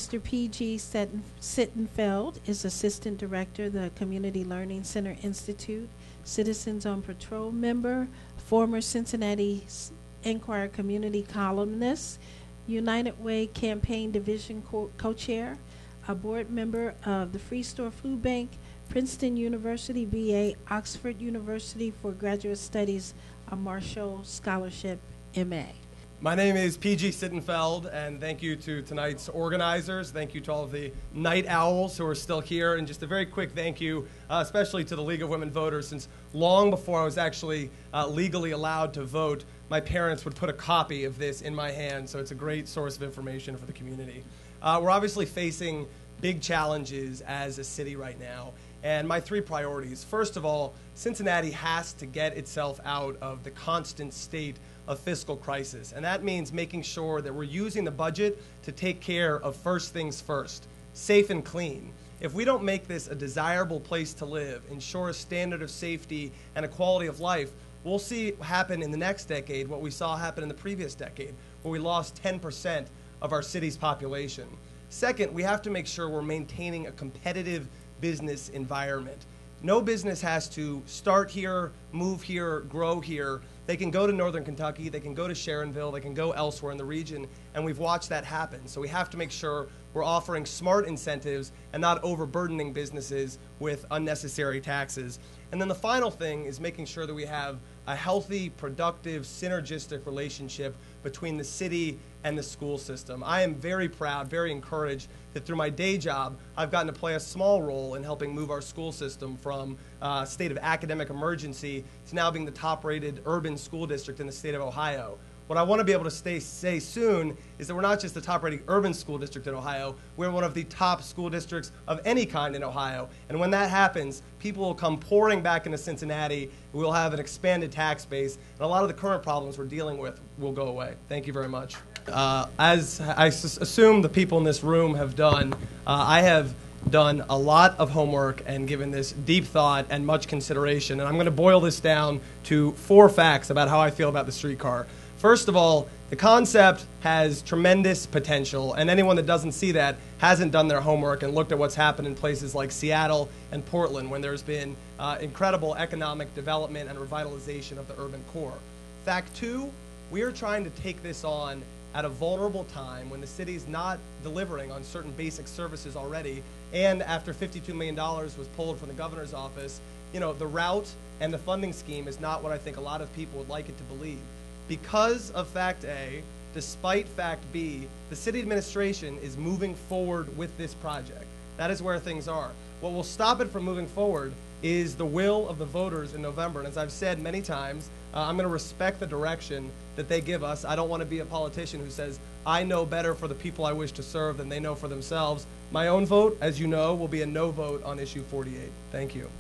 Mr. P.G. Sittenfeld is Assistant Director, the Community Learning Center Institute, Citizens on Patrol member, former Cincinnati Enquirer community columnist, United Way Campaign Division co-chair, a board member of the Free Store Food Bank, Princeton University VA, Oxford University for Graduate Studies, a Marshall Scholarship MA. My name is P.G. Sittenfeld, and thank you to tonight's organizers. Thank you to all of the night owls who are still here, and just a very quick thank you, especially to the League of Women Voters, since long before I was actually legally allowed to vote, my parents would put a copy of this in my hand, so it's a great source of information for the community. We're obviously facing big challenges as a city right now, and my three priorities. First of all, Cincinnati has to get itself out of the constant state of fiscal crisis, and that means making sure that we're using the budget to take care of first things first, safe and clean. If we don't make this a desirable place to live, ensure a standard of safety and a quality of life, we'll see happen in the next decade what we saw happen in the previous decade, where we lost 10% of our city's population. Second, we have to make sure we're maintaining a competitive business environment. No business has to start here, move here, grow here. They can go to Northern Kentucky, they can go to Sharonville, they can go elsewhere in the region, and we've watched that happen. So we have to make sure we're offering smart incentives and not overburdening businesses with unnecessary taxes. And then the final thing is making sure that we have a healthy, productive, synergistic relationship between the city and the school system. I am very proud, very encouraged that through my day job, I've gotten to play a small role in helping move our school system from a state of academic emergency to now being the top-rated urban school district in the state of Ohio. What I want to be able to say soon is that we're not just the top-rated urban school district in Ohio, we're one of the top school districts of any kind in Ohio. And when that happens, people will come pouring back into Cincinnati, we'll have an expanded tax base, and a lot of the current problems we're dealing with will go away. Thank you very much. As I assume the people in this room have done, I have done a lot of homework and given this deep thought and much consideration. And I'm going to boil this down to 4 facts about how I feel about the streetcar. First of all, the concept has tremendous potential, and anyone that doesn't see that hasn't done their homework and looked at what's happened in places like Seattle and Portland, when there's been incredible economic development and revitalization of the urban core. Fact 2, we are trying to take this on at a vulnerable time when the city's not delivering on certain basic services already, and after $52 million was pulled from the governor's office, you know, the route and the funding scheme is not what I think a lot of people would like it to believe. Because of fact A, despite fact B, the city administration is moving forward with this project. That is where things are. What will stop it from moving forward is the will of the voters in November. And as I've said many times, I'm going to respect the direction that they give us. I don't want to be a politician who says, I know better for the people I wish to serve than they know for themselves. My own vote, as you know, will be a no vote on issue 48. Thank you.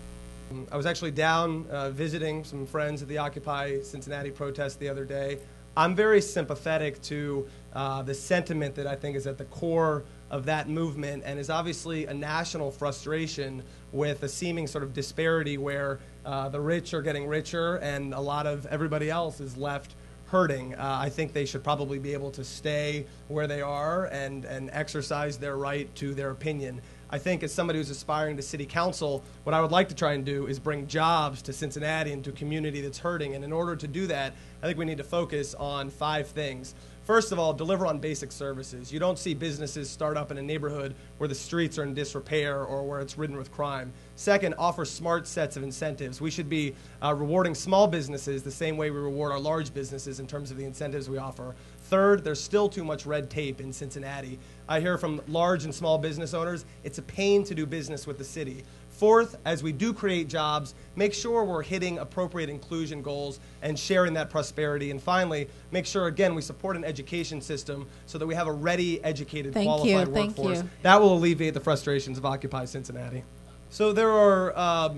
I was actually down visiting some friends at the Occupy Cincinnati protest the other day. I'm very sympathetic to the sentiment that I think is at the core of that movement, and is obviously a national frustration with a seeming sort of disparity where the rich are getting richer and a lot of everybody else is left hurting. I think they should probably be able to stay where they are and exercise their right to their opinion. I think as somebody who's aspiring to city council, what I would like to try and do is bring jobs to Cincinnati and to a community that's hurting. And in order to do that, I think we need to focus on 5 things. First of all, deliver on basic services. You don't see businesses start up in a neighborhood where the streets are in disrepair or where it's ridden with crime. Second, offer smart sets of incentives. We should be rewarding small businesses the same way we reward our large businesses in terms of the incentives we offer. Third, there's still too much red tape in Cincinnati. I hear from large and small business owners, it's a pain to do business with the city. Fourth, as we do create jobs, make sure we're hitting appropriate inclusion goals and sharing that prosperity. And finally, make sure, again, we support an education system so that we have a ready, educated, qualified workforce. That will alleviate the frustrations of Occupy Cincinnati. So there are,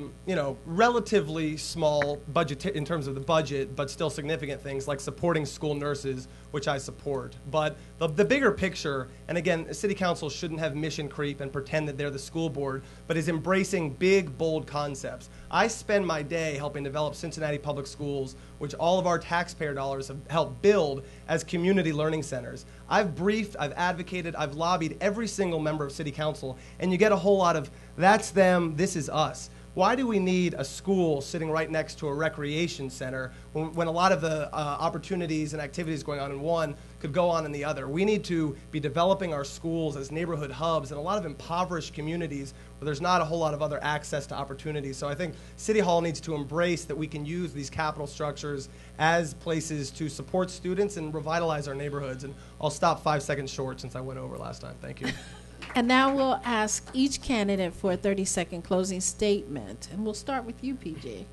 relatively small budget in terms of the budget, but still significant things like supporting school nurses, which I support. But the bigger picture, and again, City Council shouldn't have mission creep and pretend that they're the school board, but is embracing big, bold concepts. I spend my day helping develop Cincinnati public schools, which all of our taxpayer dollars have helped build as community learning centers. I've briefed, I've advocated, I've lobbied every single member of City Council, and you get a whole lot of, that's them, this is us. Why do we need a school sitting right next to a recreation center when a lot of the opportunities and activities going on in one could go on in the other? We need to be developing our schools as neighborhood hubs in a lot of impoverished communities where there's not a whole lot of other access to opportunities. So I think City Hall needs to embrace that we can use these capital structures as places to support students and revitalize our neighborhoods. And I'll stop 5 seconds short since I went over last time. Thank you. And now we'll ask each candidate for a 30-second closing statement. And we'll start with you, PJ.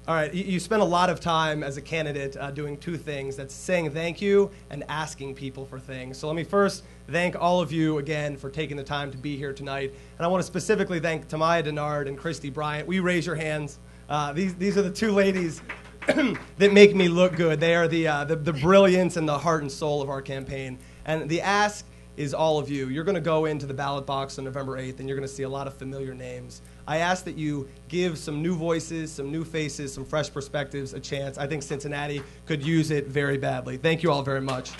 All right, you spend a lot of time as a candidate doing two things. That's saying thank you and asking people for things. So let me first thank all of you again for taking the time to be here tonight. And I want to specifically thank Tamaya Denard and Christy Bryant. Will you raise your hands? These are the two ladies that make me look good. They are the brilliance and the heart and soul of our campaign. And the ask is all of you. You're going to go into the ballot box on November 8th, and you're going to see a lot of familiar names. I ask that you give some new voices, some new faces, some fresh perspectives a chance. I think Cincinnati could use it very badly. Thank you all very much.